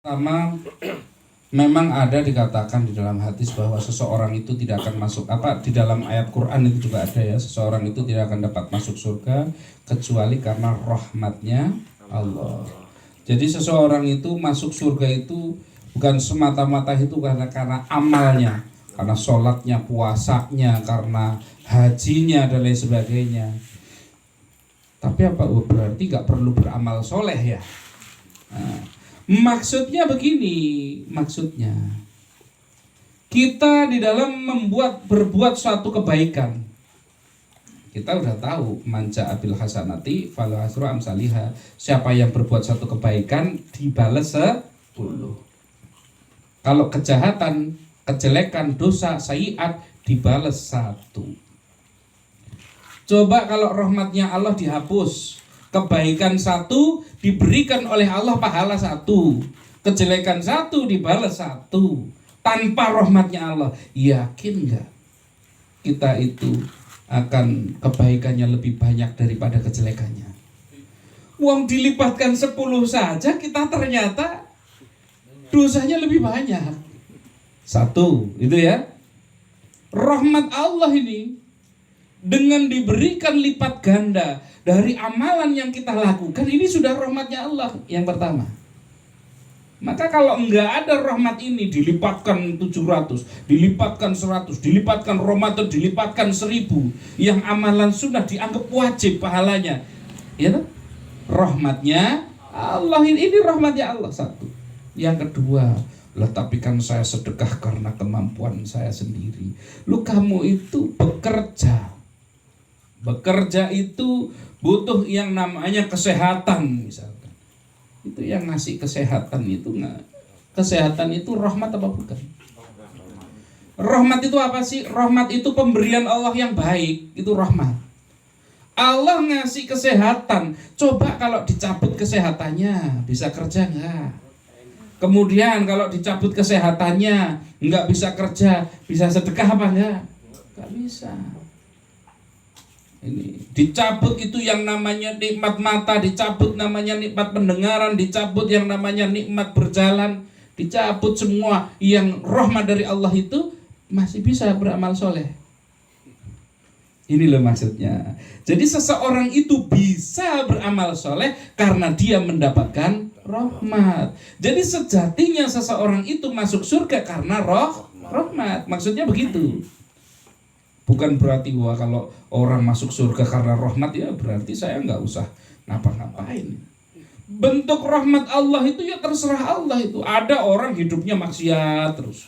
Pertama, memang ada dikatakan di dalam hadis bahwa seseorang itu tidak akan masuk, di dalam ayat Quran itu juga ada ya, seseorang itu tidak akan dapat masuk surga kecuali karena rahmatnya Allah. Jadi seseorang itu masuk surga itu bukan semata-mata itu karena amalnya, karena sholatnya, puasanya, karena hajinya dan lain sebagainya. Tapi apa berarti nggak perlu beramal soleh ya? Maksudnya begini, maksudnya kita di dalam berbuat suatu kebaikan, kita udah tahu manja abil hasanati falahu asyru amsalihha. Siapa yang berbuat suatu kebaikan dibalas 10. Kalau kejahatan, kejelekan, dosa, sayiat dibalas 1. Coba kalau rahmatnya Allah dihapus, kebaikan 1 diberikan oleh Allah pahala 1, kejelekan 1 dibalas 1, tanpa rahmatnya Allah, yakin nggak kita itu akan kebaikannya lebih banyak daripada kejelekannya? Uang dilipatkan 10 saja kita ternyata dosanya lebih banyak. 1, itu ya. Rahmat Allah ini dengan diberikan lipat ganda dari amalan yang kita lakukan, ini sudah rahmatnya Allah yang pertama. Maka kalau enggak ada rahmat ini, dilipatkan 700, dilipatkan 100, dilipatkan Ramadan, dilipatkan 1000, yang amalan sunnah dianggap wajib pahalanya, ya kan? Rahmatnya Allah ini rahmatnya Allah 1. Yang kedua, lah tapi kan saya sedekah karena kemampuan saya sendiri. Lu kamu itu bekerja itu butuh yang namanya kesehatan misalkan. Itu yang ngasih kesehatan itu kesehatan itu rahmat apa bukan? Rahmat itu apa sih? Rahmat itu pemberian Allah yang baik, itu rahmat. Allah ngasih kesehatan, coba kalau dicabut kesehatannya bisa kerja enggak? Kemudian kalau dicabut kesehatannya enggak bisa kerja, bisa sedekah apa enggak? Enggak bisa. Ini dicabut itu yang namanya nikmat mata, dicabut namanya nikmat pendengaran, dicabut yang namanya nikmat berjalan, dicabut semua yang rahmat dari Allah itu, masih bisa beramal soleh. Ini loh maksudnya. Jadi seseorang itu bisa beramal soleh karena dia mendapatkan rahmat. Jadi sejatinya seseorang itu masuk surga karena rahmat. Maksudnya begitu. Bukan berarti wah kalau orang masuk surga karena rahmat ya berarti saya nggak usah ngapa-ngapain. Bentuk rahmat Allah itu ya terserah Allah itu. Ada orang hidupnya maksiat terus.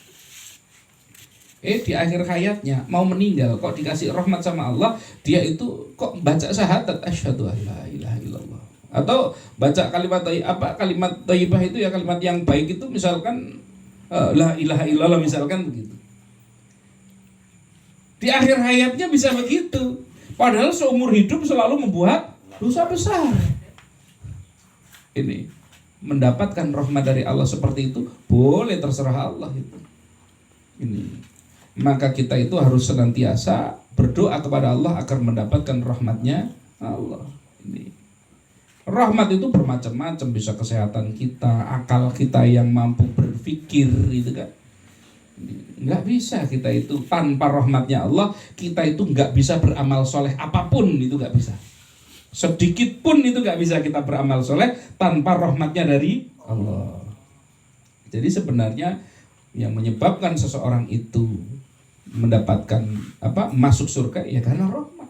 Di akhir hayatnya mau meninggal kok dikasih rahmat sama Allah, dia itu kok baca syahadat asyhadu an la ilaha illallah. Atau baca kalimat thayyibah itu ya, kalimat yang baik itu misalkan la ilaha illallah misalkan begitu. Di akhir hayatnya bisa begitu. Padahal seumur hidup selalu membuat dosa besar. Ini mendapatkan rahmat dari Allah seperti itu boleh, terserah Allah itu. Ini. Maka kita itu harus senantiasa berdoa kepada Allah agar mendapatkan rahmatnya Allah. Ini. Rahmat itu bermacam-macam, bisa kesehatan kita, akal kita yang mampu berpikir gitu kan. Nggak bisa kita itu tanpa rahmatnya Allah, kita itu nggak bisa beramal soleh apapun, itu nggak bisa. Sedikit pun itu nggak bisa kita beramal soleh tanpa rahmatnya dari Allah. Jadi sebenarnya yang menyebabkan seseorang itu mendapatkan masuk surga ya karena rahmat.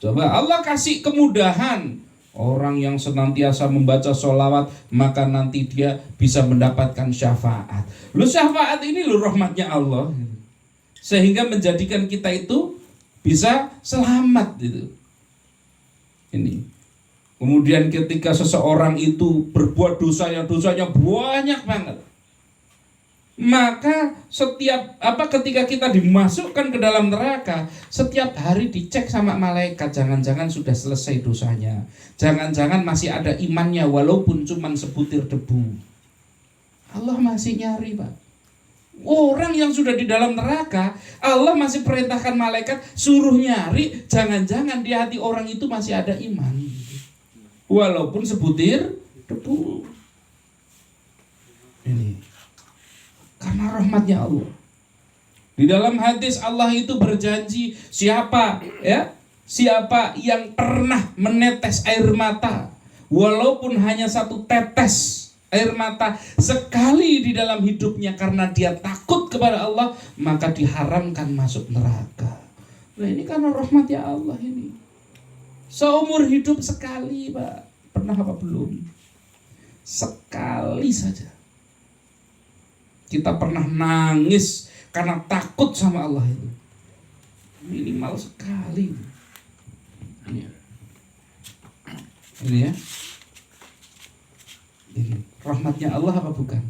Coba Allah kasih kemudahan, orang yang senantiasa membaca sholawat maka nanti dia bisa mendapatkan syafaat. Lu syafaat ini lu rahmatnya Allah, sehingga menjadikan kita itu bisa selamat gitu. Ini. Kemudian ketika seseorang itu berbuat dosanya banyak banget, maka ketika kita dimasukkan ke dalam neraka, setiap hari dicek sama malaikat, jangan-jangan sudah selesai dosanya, jangan-jangan masih ada imannya walaupun cuma sebutir debu. Allah masih nyari, Pak. Orang yang sudah di dalam neraka, Allah masih perintahkan malaikat suruh nyari, jangan-jangan di hati orang itu masih ada iman walaupun sebutir debu. Ini karena rahmatnya Allah. Di dalam hadis Allah itu berjanji, siapa yang pernah menetes air mata, walaupun hanya satu tetes air mata sekali di dalam hidupnya karena dia takut kepada Allah, maka diharamkan masuk neraka. Nah ini karena rahmatnya Allah ini. Seumur hidup sekali, Pak. Pernah apa belum? Sekali saja. Kita pernah nangis karena takut sama Allah itu. Minimal sekali. Ini ya. Ini rahmatnya Allah apa bukan?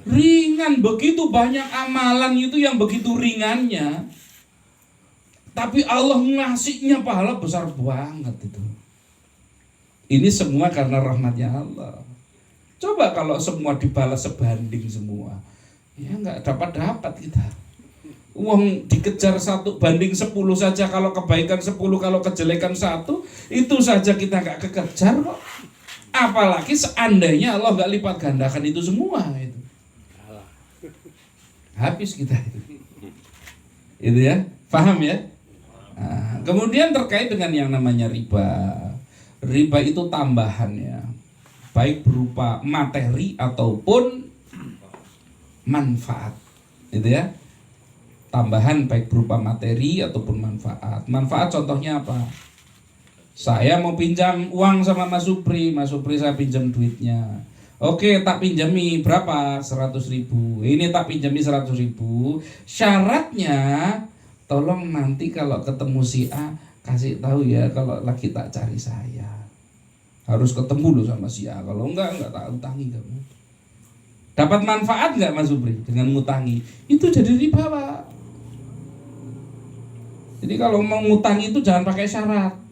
Ringan, begitu banyak amalan itu yang begitu ringannya, tapi Allah ngasihnya pahala besar banget itu. Ini semua karena rahmatnya Allah. Coba kalau semua dibalas sebanding semua, ya nggak dapat kita. Uang dikejar 1:10 saja, kalau kebaikan 10, kalau kejelekan 1, itu saja kita nggak kekejar kok. Apalagi seandainya Allah nggak lipat gandakan itu semua itu. Habis kita itu ya, paham ya? Nah, kemudian terkait dengan yang namanya riba. Riba itu tambahan ya, baik berupa materi ataupun manfaat, gitu ya. Tambahan baik berupa materi ataupun manfaat. Manfaat contohnya apa? Saya mau pinjam uang sama Mas Supri saya pinjam duitnya. Oke, tak pinjami berapa? 100.000. Ini tak pinjami 100.000. Syaratnya, tolong nanti kalau ketemu si A kasih tahu ya kalau lagi tak cari saya. Harus ketemu loh sama si A. Kalau enggak tak utangi kamu. Dapat manfaat enggak Mas Supri dengan ngutangi? Itu jadi riba, Pak. Jadi kalau mau ngutangi itu jangan pakai syarat.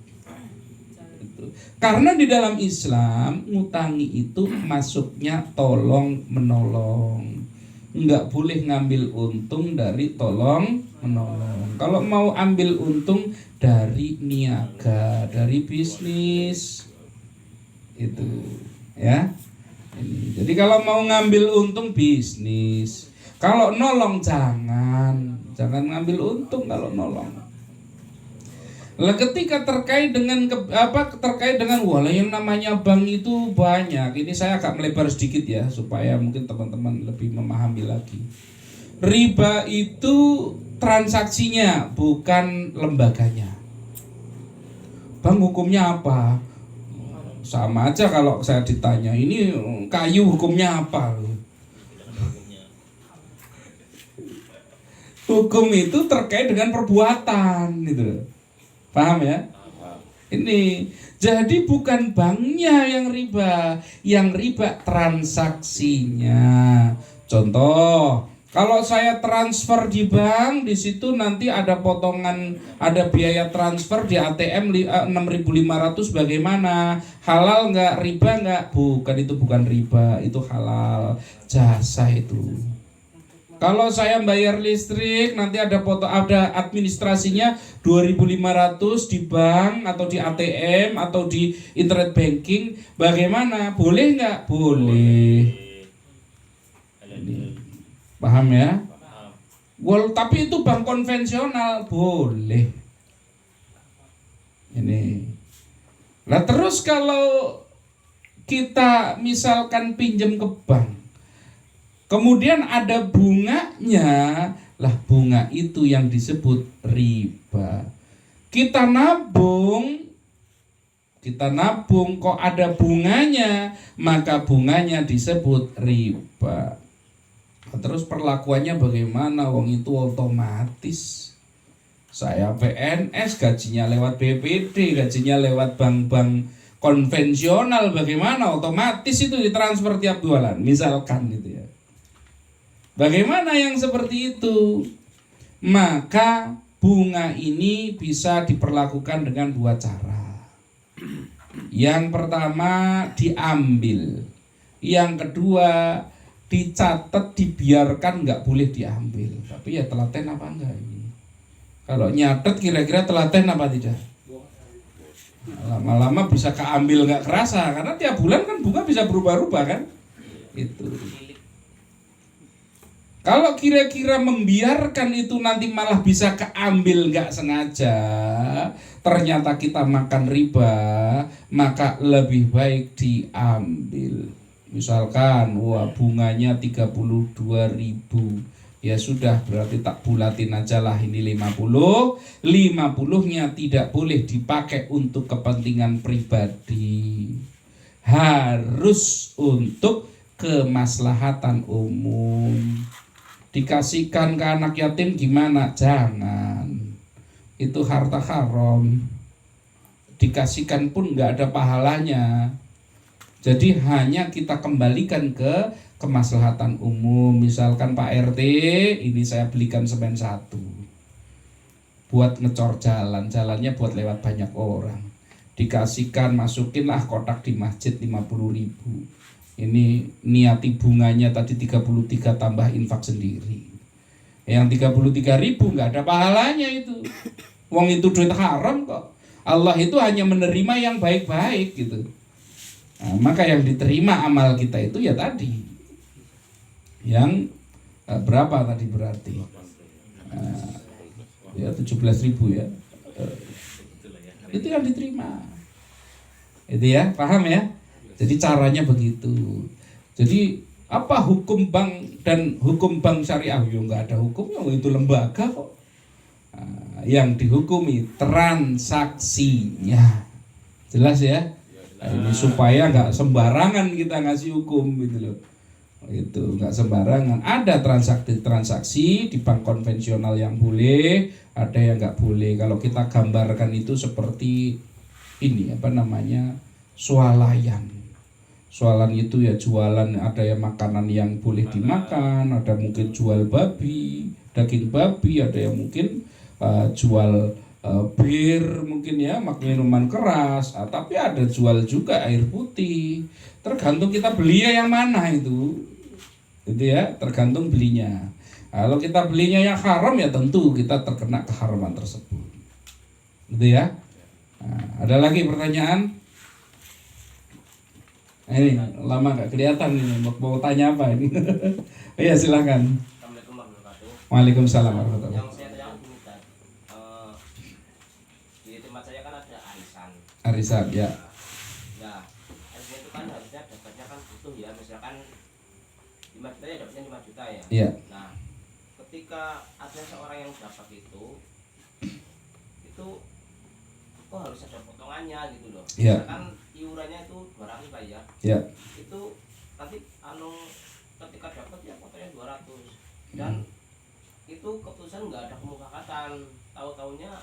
Karena di dalam Islam ngutangi itu masuknya tolong menolong. Enggak boleh ngambil untung dari tolong menolong. Kalau mau ambil untung dari niaga, dari bisnis itu ya. Jadi kalau mau ngambil untung bisnis. Kalau nolong jangan ngambil untung kalau nolong. Lah ketika terkait dengan wala yang namanya bank itu banyak. Ini saya agak melebar sedikit ya supaya mungkin teman-teman lebih memahami lagi. Riba itu transaksinya bukan lembaganya. Bank hukumnya apa? Sama aja kalau saya ditanya, ini kayu hukumnya apa? Hukum itu terkait dengan perbuatan gitu. Paham ya? Ini jadi bukan banknya yang riba transaksinya. Contoh, kalau saya transfer di bank, di situ nanti ada potongan, ada biaya transfer di ATM 6.500 bagaimana? Halal nggak? Riba nggak? Bukan, itu bukan riba, itu halal, jasa itu. Kalau saya bayar listrik nanti ada administrasinya 2.500 di bank atau di ATM atau di internet banking. Bagaimana? Boleh nggak? Boleh. Paham ya? Tapi itu bank konvensional boleh. Ini. Nah terus kalau kita misalkan pinjam ke bank, kemudian ada bunganya, lah bunga itu yang disebut riba. Kita nabung kok ada bunganya, maka bunganya disebut riba. Terus perlakuannya bagaimana? Wong itu otomatis. Saya PNS, gajinya lewat BPD, gajinya lewat bank-bank konvensional, bagaimana? Otomatis itu ditransfer tiap bulan, misalkan gitu ya. Bagaimana yang seperti itu? Maka bunga ini bisa diperlakukan dengan 2 cara. Yang pertama diambil, yang kedua dicatat, dibiarkan, nggak boleh diambil. Tapi ya telaten apa enggak ini? Kalau nyatet kira-kira telaten apa tidak? Lama-lama bisa keambil nggak kerasa, karena tiap bulan kan bunga bisa berubah-ubah kan? Itu. Kalau kira-kira membiarkan itu nanti malah bisa keambil nggak sengaja, ternyata kita makan riba, maka lebih baik diambil. Misalkan, wah bunganya 32.000, ya sudah berarti tak bulatin aja lah ini 50. 50-nya tidak boleh dipakai untuk kepentingan pribadi, harus untuk kemaslahatan umum. Dikasihkan ke anak yatim gimana? Jangan. Itu harta haram. Dikasihkan pun nggak ada pahalanya. Jadi hanya kita kembalikan ke kemaslahatan umum. Misalkan Pak RT, ini saya belikan semen 1 buat ngecor jalan, jalannya buat lewat banyak orang. Dikasihkan, masukinlah kotak di masjid 50.000. Ini niati bunganya tadi 33 tambah infak sendiri. Yang 33.000 nggak ada pahalanya itu. Wong itu duit haram kok. Allah itu hanya menerima yang baik-baik gitu. Nah, maka yang diterima amal kita itu ya tadi. Yang berapa tadi berarti? Ya 17.000 ya. Itu yang diterima. Itu ya, paham ya? Jadi caranya begitu. Jadi apa hukum bank dan hukum bank syariah? Ya nggak ada hukumnya, itu lembaga kok. Nah, yang dihukumi transaksinya. Jelas ya? Nah, ini supaya nggak sembarangan kita ngasih hukum gitu loh. Itu nggak sembarangan. Ada transaksi di bank konvensional yang boleh, ada yang nggak boleh. Kalau kita gambarkan itu seperti ini apa namanya, swalayan. Soalan itu ya jualan, ada yang makanan yang boleh dimakan, ada mungkin jual babi, daging babi, ada yang mungkin jual bir mungkin ya, minuman keras, tapi ada jual juga air putih. Tergantung kita belinya yang mana itu ya, tergantung belinya. Kalau kita belinya yang haram ya tentu kita terkena keharaman tersebut, gitu ya. Nah, ada lagi pertanyaan? Ini lama gak kelihatan ini, mau tanya apa ini? Iya silakan. Assalamualaikum warahmatullahi wabarakatuh. Waalaikumsalam warahmatullahi Yang wabarakatuh. saya tanyakan begini, Ustaz. Di tempat saya kan ada arisan. Arisan ya. Nah, arisan itu kan harusnya dapatnya kan utuh ya, misalkan 5 juta ya dapatnya 5 juta ya. Iya. Nah, ketika ada seorang yang dapat itu kok harus ada potongannya gitu loh. Iya. Misalkan iurannya itu 200 lah ya. Iya. Itu nanti ketika dapat ya potongnya 200 dan itu keputusan nggak ada kemufakatan, tahu-taunya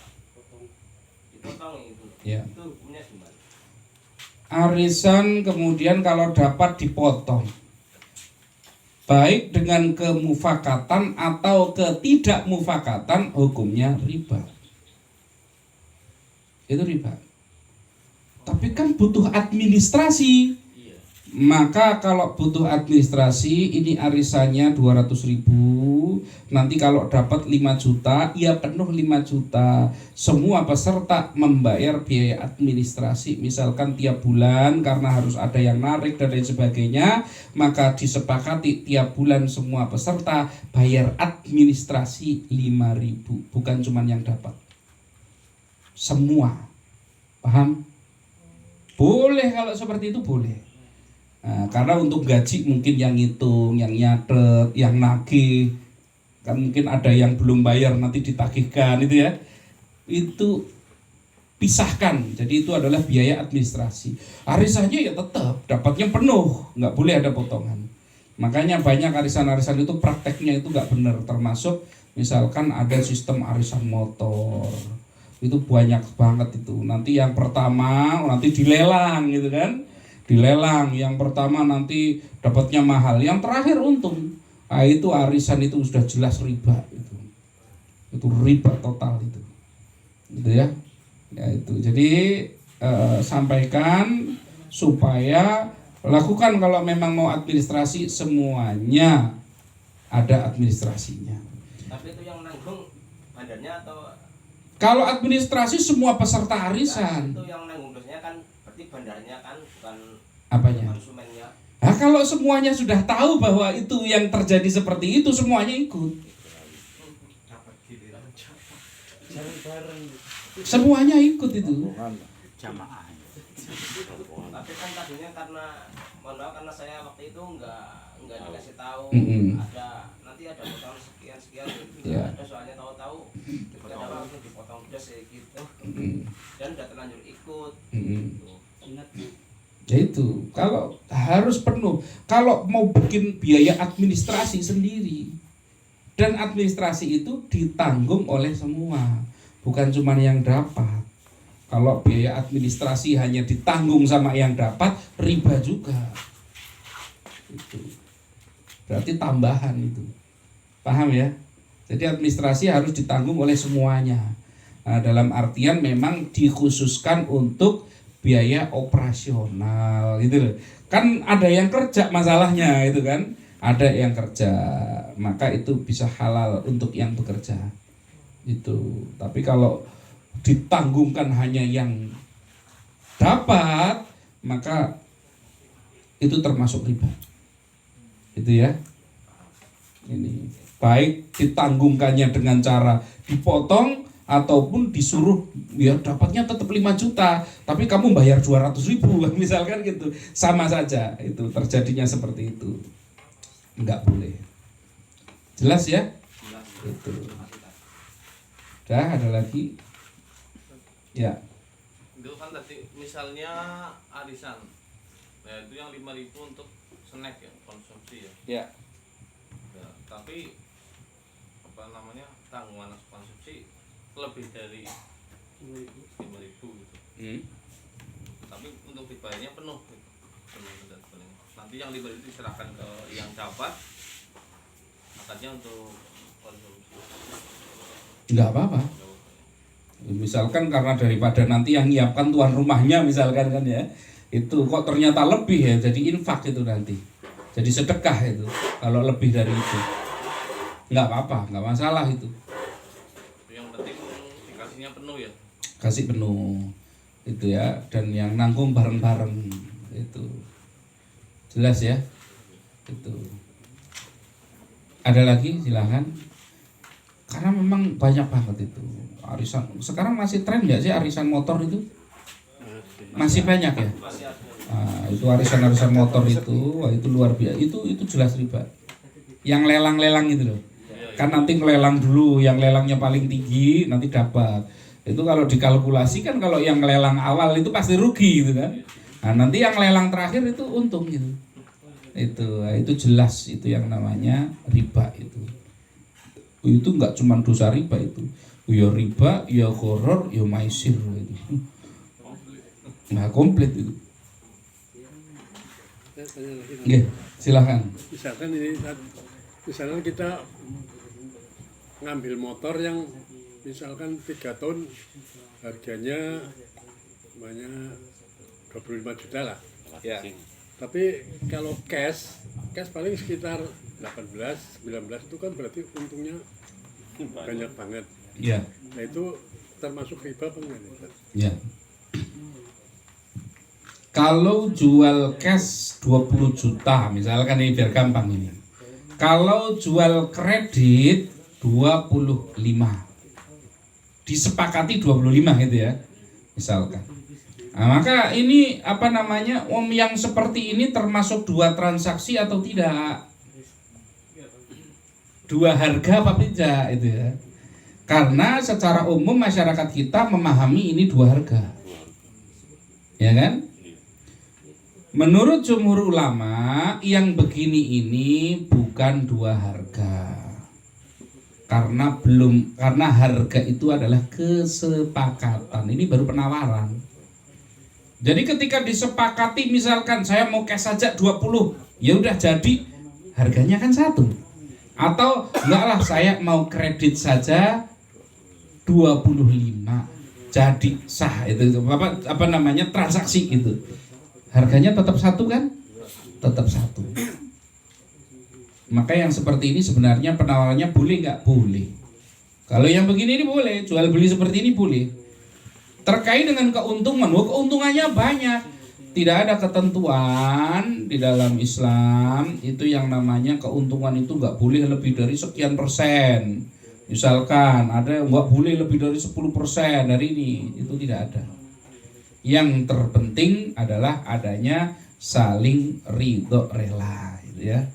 dipotong gitu. Iya. Itu hukumnya gimana? Arisan kemudian kalau dapat dipotong, baik dengan kemufakatan atau ketidakmufakatan, hukumnya riba. Itu riba. Tapi kan butuh administrasi. Iya. Maka kalau butuh administrasi, ini arisannya 200.000, nanti kalau dapat 5 juta, ya penuh 5 juta. Semua peserta membayar biaya administrasi, misalkan tiap bulan karena harus ada yang narik dan lain sebagainya, maka disepakati tiap bulan semua peserta bayar administrasi 5.000, bukan cuma yang dapat. Semua. Paham? Boleh kalau seperti itu boleh. Nah, karena untuk gaji mungkin yang ngitung, yang nyatet, yang nagih, kan mungkin ada yang belum bayar nanti ditagihkan itu ya. Itu pisahkan. Jadi itu adalah biaya administrasi. Arisannya ya tetap dapatnya penuh, nggak boleh ada potongan. Makanya banyak arisan-arisan itu prakteknya itu nggak benar. Termasuk misalkan ada sistem arisan motor. Itu banyak banget itu. Nanti yang pertama nanti dilelang gitu kan. Dilelang, yang pertama nanti dapatnya mahal, yang terakhir untung. Nah, itu arisan itu sudah jelas riba itu. Itu riba total itu. Gitu ya. Ya itu. Jadi sampaikan supaya lakukan kalau memang mau administrasi, semuanya ada administrasinya. Tapi itu yang nanggung bandarnya atau Kalau administrasi semua peserta arisan. itu yang nanggung dosanya kan berarti bandarnya kan bukan Apanya? konsumennya. Nah, kalau semuanya sudah tahu bahwa itu yang terjadi seperti itu, semuanya ikut. Semuanya ikut itu. Jamaah. Tapi kan tadinya karena mohon maaf karena saya waktu itu nggak dikasih tahu nanti ada potongan sekian Ya. ada soalnya tahu-tahu ada langsung dipotong das kayak gitu dan udah terlanjur ikut. Ingat Ya itu, kalau harus penuh, kalau mau bikin biaya administrasi sendiri, dan administrasi itu ditanggung oleh semua, bukan cuma yang dapat. Kalau biaya administrasi hanya ditanggung sama yang dapat, riba juga. Itu berarti tambahan itu, paham ya? Jadi administrasi harus ditanggung oleh semuanya. Nah, dalam artian memang dikhususkan untuk biaya operasional gitu loh. Kan ada yang kerja masalahnya itu kan. Ada yang kerja, maka itu bisa halal untuk yang bekerja. Itu. Tapi kalau ditanggungkan hanya yang dapat, maka itu termasuk riba. Itu ya. Ini baik ditanggungkannya dengan cara dipotong ataupun disuruh ya dapatnya tetap 5 juta tapi kamu bayar 200.000 misalkan gitu, sama saja itu terjadinya seperti itu, nggak boleh. Jelas ya? Itu dah. Ada lagi ya? Itu kan tadi misalnya arisan, nah itu yang 5.000 untuk snack ya, konsumsi ya. Ya. Ya, tapi apa namanya tanggungan konsumsi lebih dari 5.000 gitu. Tapi untuk dibayarnya penuh gitu. Penuh. Nanti yang 5.000 itu diserahkan ke yang dapat, akadnya untuk konsumsi. Nggak apa-apa. Misalkan karena daripada nanti yang nyiapkan tuan rumahnya misalkan kan ya, itu kok ternyata lebih ya, jadi infak itu nanti, jadi sedekah itu kalau lebih dari itu, nggak apa-apa, nggak masalah itu. Yang penting dikasihnya penuh ya. Kasih penuh itu ya, dan yang nanggung bareng-bareng itu. Jelas ya? Itu. Ada lagi silahkan. Karena memang banyak banget itu arisan. Sekarang masih tren nggak sih arisan motor itu? Masih banyak ya? Nah, itu arisan motor itu, wah, itu luar biasa. Itu jelas riba. Yang lelang-lelang itu loh. Kan nanti ngelelang dulu, yang lelangnya paling tinggi nanti dapat. Itu kalau dikalkulasi kan kalau yang lelang awal itu pasti rugi gitu kan. Nah, nanti yang lelang terakhir itu untung gitu. Itu jelas itu yang namanya riba itu. Itu enggak cuma dosa riba itu. Ya riba, ya gharar, ya maisir itu. Nah, komplit itu. Nggih, silakan. Misalkan kita ngambil motor yang misalkan 3 tahun harganya banyak 25 juta lah. Ya. Tapi kalau cash paling sekitar 18, 19 itu kan berarti untungnya banyak banget. Ya. Nah itu termasuk riba apa enggak nih? Ya. Kalau jual cash 20 juta misalkan ini biar gampang ini. Kalau jual kredit 25. Disepakati 25 gitu ya. Misalkan. Nah, maka ini apa namanya? Yang seperti ini termasuk 2 transaksi atau tidak? 2 harga apa tidak itu ya. Karena secara umum masyarakat kita memahami ini 2 harga. Ya kan? Menurut jumhur ulama yang begini ini bukan 2 harga. Karena harga itu adalah kesepakatan. Ini baru penawaran. Jadi ketika disepakati misalkan saya mau cash saja 20, ya udah jadi harganya kan 1. Atau enggaklah saya mau kredit saja 25. Jadi sah itu apa namanya transaksi itu. Harganya tetap 1 kan? Tetap 1. Maka yang seperti ini sebenarnya penawarannya boleh nggak? Boleh. Kalau yang begini ini boleh, jual beli seperti ini boleh. Terkait dengan keuntungan, keuntungannya banyak. Tidak ada ketentuan di dalam Islam itu yang namanya keuntungan itu nggak boleh lebih dari sekian persen. Misalkan ada yang nggak boleh lebih dari 10% dari ini, itu tidak ada. Yang terpenting adalah adanya saling ridho rela, gitu ya.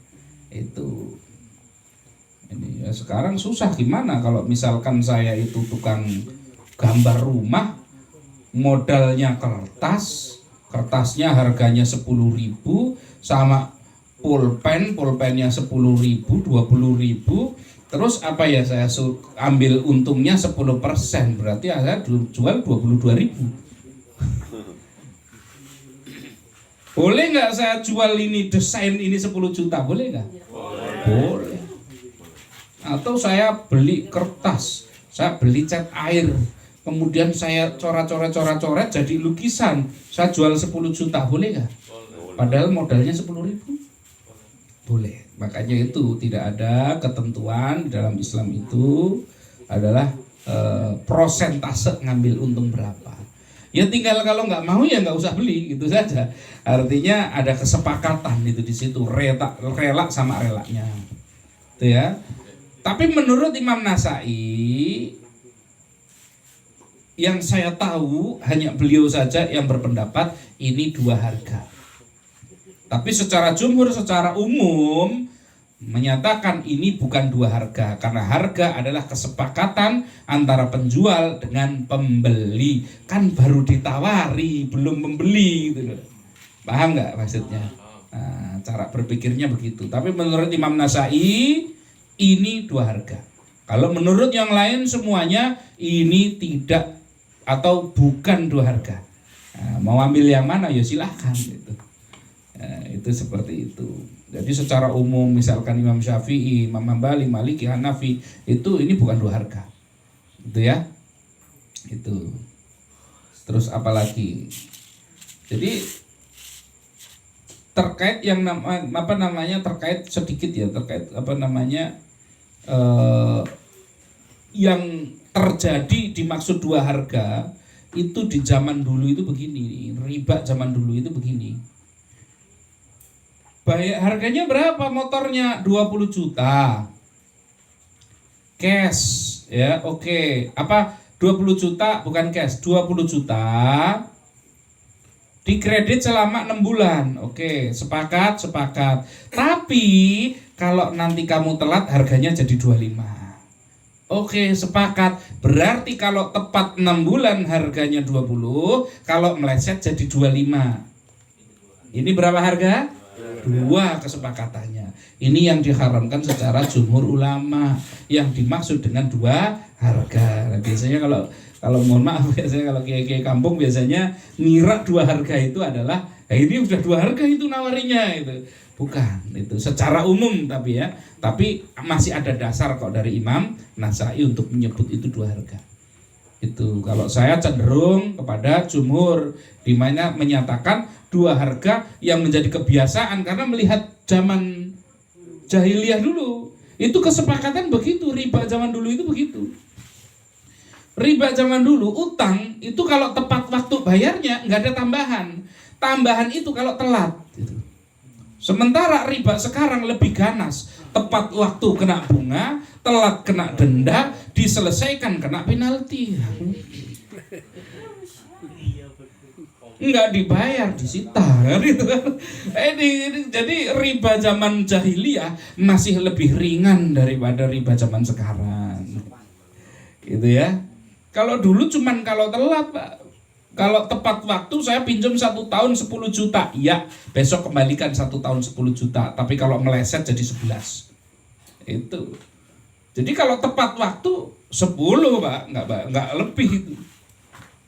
Itu. Ini ya, sekarang susah gimana kalau misalkan saya itu tukang gambar rumah, modalnya kertasnya harganya 10.000 sama pulpennya 10.000, 20.000, terus apa ya, saya ambil untungnya 10%, berarti saya jual 22.000. Boleh nggak saya jual ini desain ini 10 juta, boleh nggak? Boleh. Atau saya beli kertas, saya beli cat air, kemudian saya coret-coret jadi lukisan, saya jual 10 juta, boleh nggak? Padahal modalnya 10.000. Boleh. Makanya itu tidak ada ketentuan di dalam Islam itu adalah prosentase ngambil untung berapa. Ya tinggal kalau nggak mau ya nggak usah beli, gitu saja. Artinya ada kesepakatan itu di situ, rela sama relanya, itu ya. Tapi menurut Imam Nasai, yang saya tahu hanya beliau saja yang berpendapat ini 2 harga. Tapi secara jumhur, secara umum menyatakan ini bukan 2 harga, karena harga adalah kesepakatan antara penjual dengan pembeli. Kan baru ditawari, belum membeli gitu loh. Paham nggak maksudnya? Nah, cara berpikirnya begitu. Tapi menurut Imam Nasai ini 2 harga. Kalau menurut yang lain semuanya ini tidak atau bukan 2 harga. Nah, mau ambil yang mana ya silahkan gitu. Nah, itu seperti itu. Jadi secara umum misalkan Imam Syafi'i, Imam Hambali, Maliki, Hanafi itu ini bukan 2 harga. Gitu ya. Itu. Terus apa lagi? Jadi terkait yang terkait sedikit ya, terkait yang terjadi dimaksud 2 harga itu di zaman dulu itu begini, riba zaman dulu itu begini. Bayar harganya berapa motornya? 20 juta. Cash ya, oke. Apa 20 juta bukan cash, 20 juta. Dikredit selama 6 bulan. Oke, sepakat. Tapi kalau nanti kamu telat harganya jadi 25. Oke, sepakat. Berarti kalau tepat 6 bulan harganya 20, kalau meleset jadi 25. Ini berapa harga? 2 kesepakatannya. Ini yang diharamkan secara jumhur ulama. Yang dimaksud dengan 2 harga. Nah, biasanya kalau mohon maaf, biasanya kalau kiai-kiai kampung biasanya ngira 2 harga itu adalah ini udah 2 harga itu nawarinya itu. Bukan, itu secara umum tapi ya. Tapi masih ada dasar kok dari Imam Nasai untuk menyebut itu 2 harga. Itu kalau saya cenderung kepada jumhur, di mana menyatakan 2 harga yang menjadi kebiasaan karena melihat zaman jahiliyah dulu. Itu kesepakatan begitu, riba zaman dulu itu begitu. Riba zaman dulu, utang itu kalau tepat waktu bayarnya nggak ada tambahan. Tambahan itu kalau telat. Gitu. Sementara riba sekarang lebih ganas. Tepat waktu kena bunga, telat kena denda, diselesaikan kena penalti. Nggak dibayar, disita. Gitu. Jadi riba zaman jahiliyah masih lebih ringan daripada riba zaman sekarang. Gitu ya. Kalau dulu cuman kalau telat, Pak. Kalau tepat waktu saya pinjam 1 tahun 10 juta, ya besok kembalikan 1 tahun 10 juta. Tapi kalau meleset jadi 11. Itu. Jadi kalau tepat waktu 10 Pak, nggak lebih itu.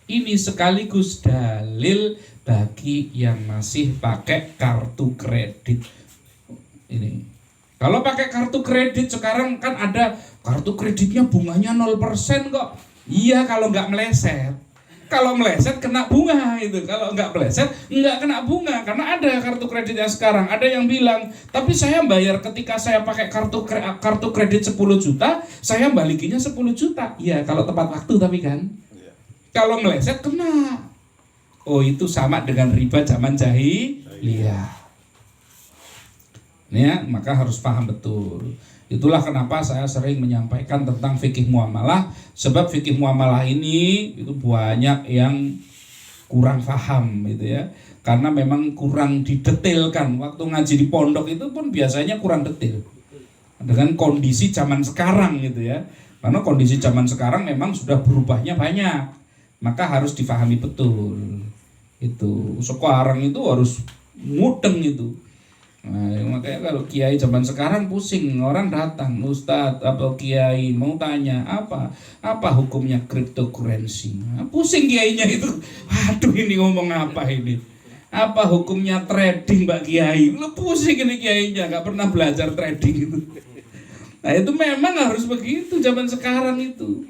Ini sekaligus dalil bagi yang masih pakai kartu kredit. Ini. Kalau pakai kartu kredit sekarang kan ada kartu kreditnya bunganya 0% kok. Iya kalau nggak meleset. Kalau meleset kena bunga itu. Kalau nggak meleset nggak kena bunga. Karena ada kartu kredit yang sekarang. Ada yang bilang, tapi saya bayar ketika saya pakai kartu kredit 10 juta, saya balikinya 10 juta. Iya kalau tepat waktu tapi kan. Kalau meleset kena. oh itu sama dengan riba zaman jahiliyah. Ya, maka harus paham betul. Itulah kenapa saya sering menyampaikan tentang fikih muamalah, sebab fikih muamalah ini itu banyak yang kurang paham gitu ya. Karena memang kurang didetailkan. Waktu ngaji di pondok itu pun biasanya kurang detail. Dengan kondisi zaman sekarang gitu ya. Karena kondisi zaman sekarang memang sudah berubahnya banyak. Maka harus difahami betul. Itu sekarang itu harus mudeng itu. Nah, makanya kalau kiai zaman sekarang pusing, orang datang, Ustadz atau kiai mau tanya apa hukumnya cryptocurrency. Nah, pusing kiainya itu. Aduh, ini ngomong apa ini? Apa hukumnya trading, Mbak Kiai? Lu pusing ini kiainya, nggak pernah belajar trading itu. Nah, itu memang harus begitu zaman sekarang itu.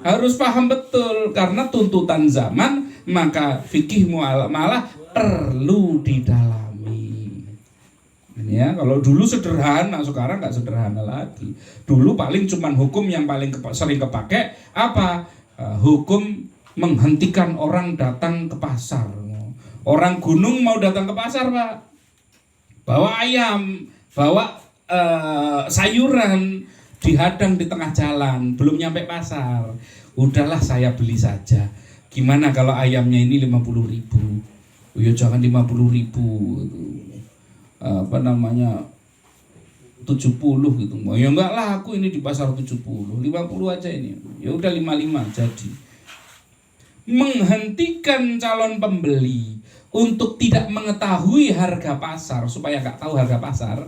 Harus paham betul karena tuntutan zaman, maka fikih muamalah perlu didalami. Ya, kalau dulu sederhana, sekarang nggak sederhana lagi. Dulu paling cuman hukum yang paling sering kepake apa? Hukum menghentikan orang datang ke pasar. Orang gunung mau datang ke pasar, Pak, bawa ayam, bawa sayuran, dihadang di tengah jalan, belum nyampe pasar. Udahlah saya beli saja. Gimana kalau ayamnya ini 50.000? Oh ya jangan 50.000. 70 gitu. Ya enggak laku ini di pasar 70, 50 aja ini. Ya udah 55 jadi. Menghentikan calon pembeli untuk tidak mengetahui harga pasar, supaya enggak tahu harga pasar,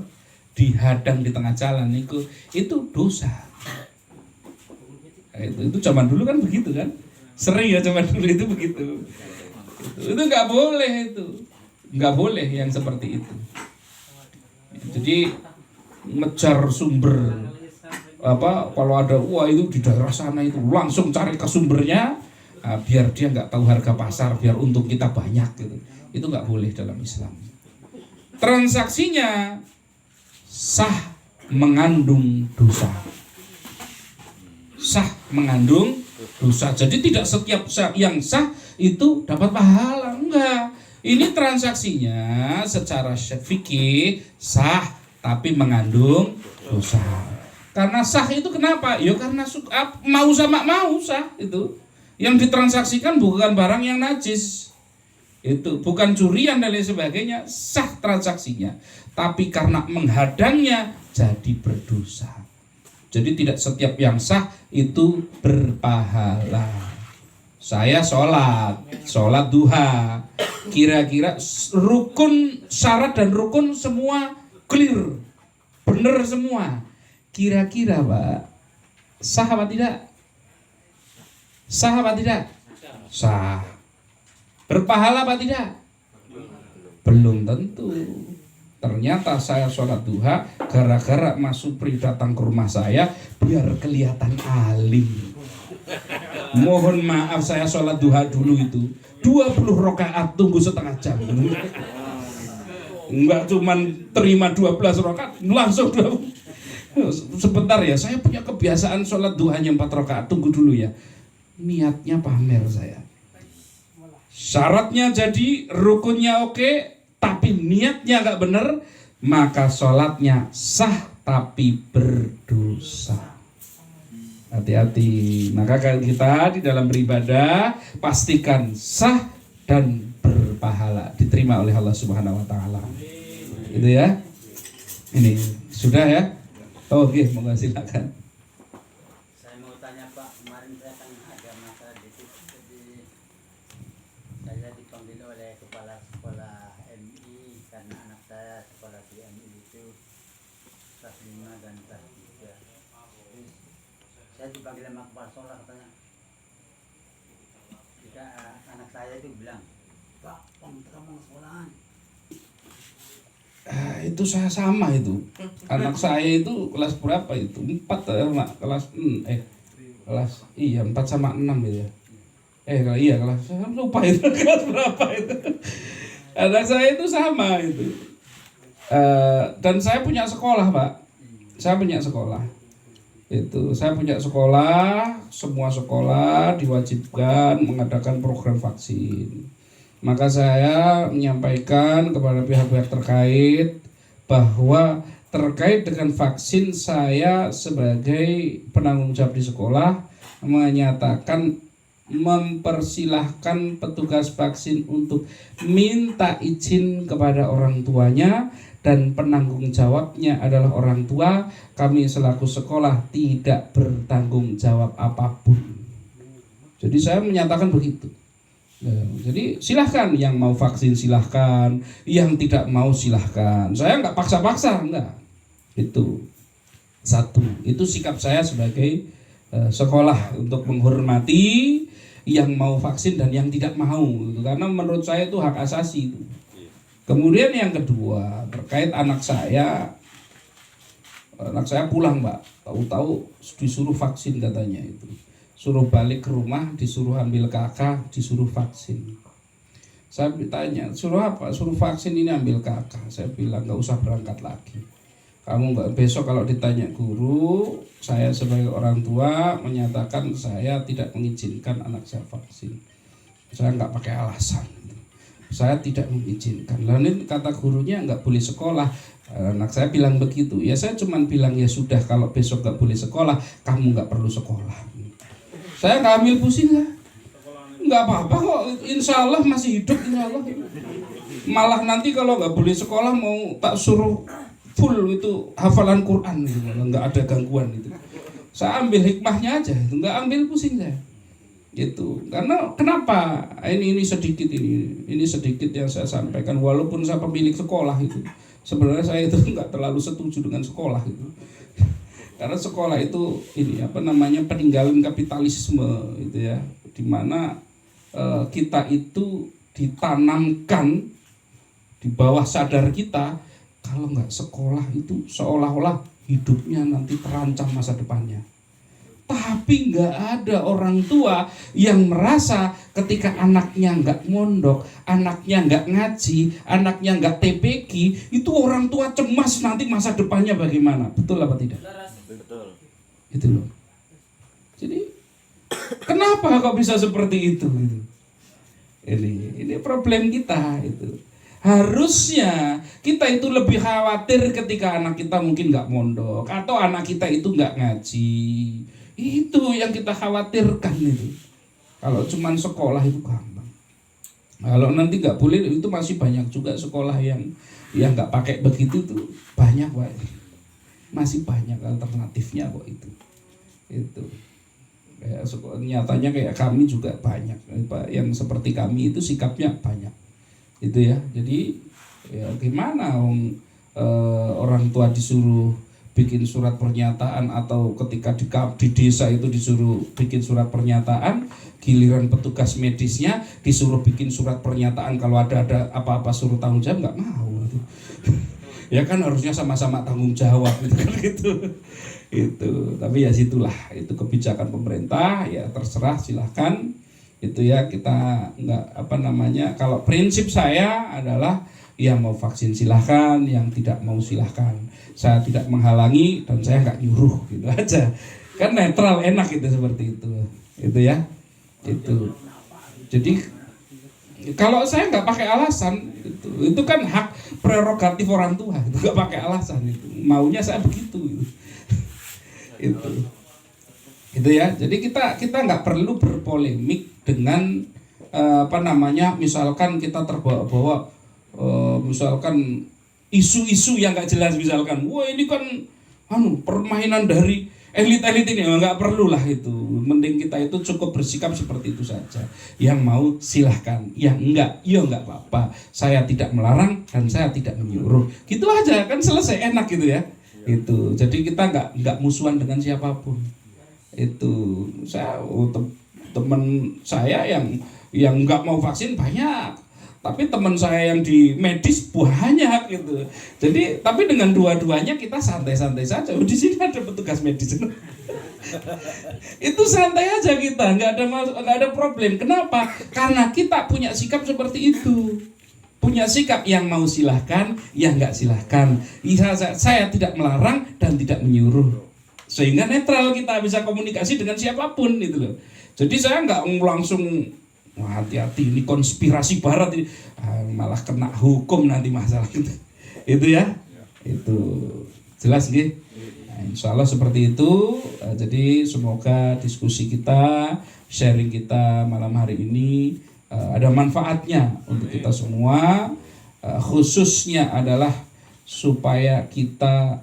dihadang di tengah jalan itu dosa. Itu zaman dulu kan begitu kan? Sering ya zaman dulu itu begitu. Itu enggak boleh itu. Enggak boleh yang seperti itu. Jadi ngejar sumber kalau ada itu di daerah sana itu langsung cari ke sumbernya, biar dia nggak tahu harga pasar, biar untung kita banyak gitu. Itu nggak boleh dalam Islam. Transaksinya sah mengandung dosa. Sah mengandung dosa. Jadi tidak setiap yang sah itu dapat pahala, enggak. Ini transaksinya secara fikih sah tapi mengandung dosa. Karena sah itu kenapa? Ya karena mau sama mau sah itu. Yang ditransaksikan bukan barang yang najis. Itu bukan curian dan lain sebagainya, sah transaksinya. Tapi karena menghadangnya jadi berdosa. Jadi tidak setiap yang sah itu berpahala. Saya sholat duha, kira-kira rukun, syarat dan rukun semua clear, bener semua. Kira-kira Pak, sah apa tidak? Sah apa tidak? Sah. Berpahala apa tidak? Belum tentu. Ternyata saya sholat duha gara-gara Mas Supri datang ke rumah saya biar kelihatan alim. Mohon maaf, saya sholat duha dulu itu 20 rakaat tunggu setengah jam. Enggak cuman terima 12 rakaat langsung 20. Sebentar ya, saya punya kebiasaan sholat duhanya 4 rakaat, tunggu dulu ya. Niatnya pamer saya. Syaratnya jadi, rukunnya oke, tapi niatnya enggak benar, maka sholatnya sah tapi berdosa. Hati-hati. Maka kita di dalam beribadah pastikan sah dan berpahala, diterima oleh Allah Subhanahu wa taala. Itu ya. Ini sudah ya? Oh, oke, monggo silakan. Saya mau tanya Pak, kemarin saya kan ada masalah di situ, jadi saya dipanggil oleh kepala sekolah MI karena anak saya sekolah di MI itu kelas 5 dan kelas 3. Saya dipanggil sama kepala sekolah, katanya jika anak saya itu bilang, Pak, kamu sekolahan. Itu saya sama itu. Anak saya itu kelas berapa itu? 4 kelas 4 sama 6 gitu ya. Kelas saya lupa itu kelas berapa itu. Anak saya itu sama itu. Dan saya punya sekolah, Pak. Saya punya sekolah. Itu saya punya sekolah, semua sekolah diwajibkan mengadakan program vaksin. Maka saya menyampaikan kepada pihak-pihak terkait bahwa terkait dengan vaksin, saya sebagai penanggung jawab di sekolah menyatakan mempersilahkan petugas vaksin untuk minta izin kepada orang tuanya, dan penanggung jawabnya adalah orang tua. Kami selaku sekolah tidak bertanggung jawab apapun. Jadi saya menyatakan begitu. Jadi silahkan, yang mau vaksin silahkan, yang tidak mau silahkan. Saya nggak paksa-paksa, enggak. Itu satu. Itu sikap saya sebagai sekolah untuk menghormati yang mau vaksin dan yang tidak mau. Karena menurut saya itu hak asasi itu. Kemudian yang kedua, terkait anak saya pulang, Mbak. Tahu-tahu disuruh vaksin katanya itu. Suruh balik ke rumah, disuruh ambil kakak, disuruh vaksin. Saya ditanya, suruh apa? Suruh vaksin, ini ambil kakak. Saya bilang nggak usah berangkat lagi. Kamu nggak, besok kalau ditanya guru, saya sebagai orang tua menyatakan saya tidak mengizinkan anak saya vaksin. Saya nggak pakai alasan. Saya tidak mengizinkan. Lalu kata gurunya nggak boleh sekolah. Anak saya bilang begitu. Ya saya cuman bilang ya sudah, kalau besok nggak boleh sekolah, kamu nggak perlu sekolah. Saya nggak ambil pusing lah. Nggak apa-apa kok. Insya Allah masih hidup, insya Allah. Malah nanti kalau nggak boleh sekolah mau tak suruh full itu hafalan Quran gitu, nggak ada gangguan itu. Saya ambil hikmahnya aja, nggak ambil pusing saya. Gitu. Karena kenapa? Ini sedikit yang saya sampaikan, walaupun saya pemilik sekolah itu. Sebenarnya saya itu nggak terlalu setuju dengan sekolah itu. Karena sekolah itu peninggalan kapitalisme itu ya, dimana kita itu ditanamkan di bawah sadar kita, kalau nggak sekolah itu seolah-olah hidupnya nanti terancam masa depannya. Tapi nggak ada orang tua yang merasa ketika anaknya nggak mondok, anaknya nggak ngaji, anaknya nggak TPQ, itu orang tua cemas nanti masa depannya bagaimana. Betul apa tidak? Betul. Itu loh. Jadi kenapa kok bisa seperti itu? Ini problem kita itu. Harusnya kita itu lebih khawatir ketika anak kita mungkin nggak mondok atau anak kita itu nggak ngaji. Itu yang kita khawatirkan itu. Kalau cuman sekolah itu gampang. Kalau nanti nggak boleh, itu masih banyak juga sekolah yang nggak pakai begitu tuh, banyak Pak. Masih banyak alternatifnya kok itu. Kayak nyatanya kayak kami juga banyak. Yang seperti kami itu sikapnya banyak. Itu ya. Jadi ya gimana orang tua disuruh bikin surat pernyataan, atau ketika di desa itu disuruh bikin surat pernyataan, giliran petugas medisnya disuruh bikin surat pernyataan, kalau ada apa-apa suruh tanggung jawab, nggak mau gitu. Ya kan harusnya sama-sama tanggung jawab gitu kan gitu. Itu tapi ya situlah, itu kebijakan pemerintah, ya terserah, silahkan. Itu ya, kita nggak kalau prinsip saya adalah yang mau vaksin silahkan, yang tidak mau silahkan. Saya tidak menghalangi dan saya nggak nyuruh, gitu aja. Kan netral, enak itu seperti itu. Itu ya. Itu. Jadi kalau saya nggak pakai alasan, itu kan hak prerogatif orang tua, itu nggak pakai alasan itu. Maunya saya begitu. Itu ya. Jadi kita nggak perlu berpolemik dengan misalkan kita terbawa-bawa misalkan isu-isu yang nggak jelas, misalkan wah ini kan permainan dari elit-elit ini, nggak perlu lah itu. Mending kita itu cukup bersikap seperti itu saja. Yang mau silahkan, yang enggak ya nggak apa-apa. Saya tidak melarang dan saya tidak menyuruh. Gitu aja kan, selesai, enak gitu ya. Itu. Jadi kita nggak musuhan dengan siapapun. Itu saya teman saya yang nggak mau vaksin banyak. Tapi teman saya yang di medis banyak gitu. Jadi tapi dengan dua-duanya kita santai-santai saja. Di sini ada petugas medis. Itu santai aja kita, nggak ada problem. Kenapa? Karena kita punya sikap seperti itu. Punya sikap yang mau silahkan, yang nggak silahkan. Saya tidak melarang dan tidak menyuruh. Sehingga netral, kita bisa komunikasi dengan siapapun gitu loh. Jadi saya nggak langsung Wah, hati-hati ini konspirasi barat ini. Malah kena hukum nanti masalah itu ya. Itu jelas nggih. Nah, insya Allah seperti itu. Jadi semoga diskusi kita, sharing kita malam hari ini ada manfaatnya untuk kita semua. Khususnya adalah supaya kita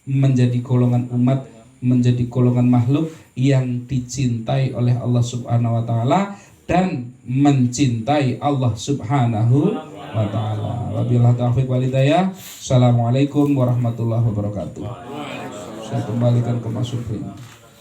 menjadi golongan umat, menjadi golongan makhluk yang dicintai oleh Allah Subhanahu wa taala dan mencintai Allah Subhanahu wa taala. Wabillahi taufiq wal hidayah. Assalamualaikum warahmatullahi wabarakatuh. Saya kembalikan ke Mas Supri.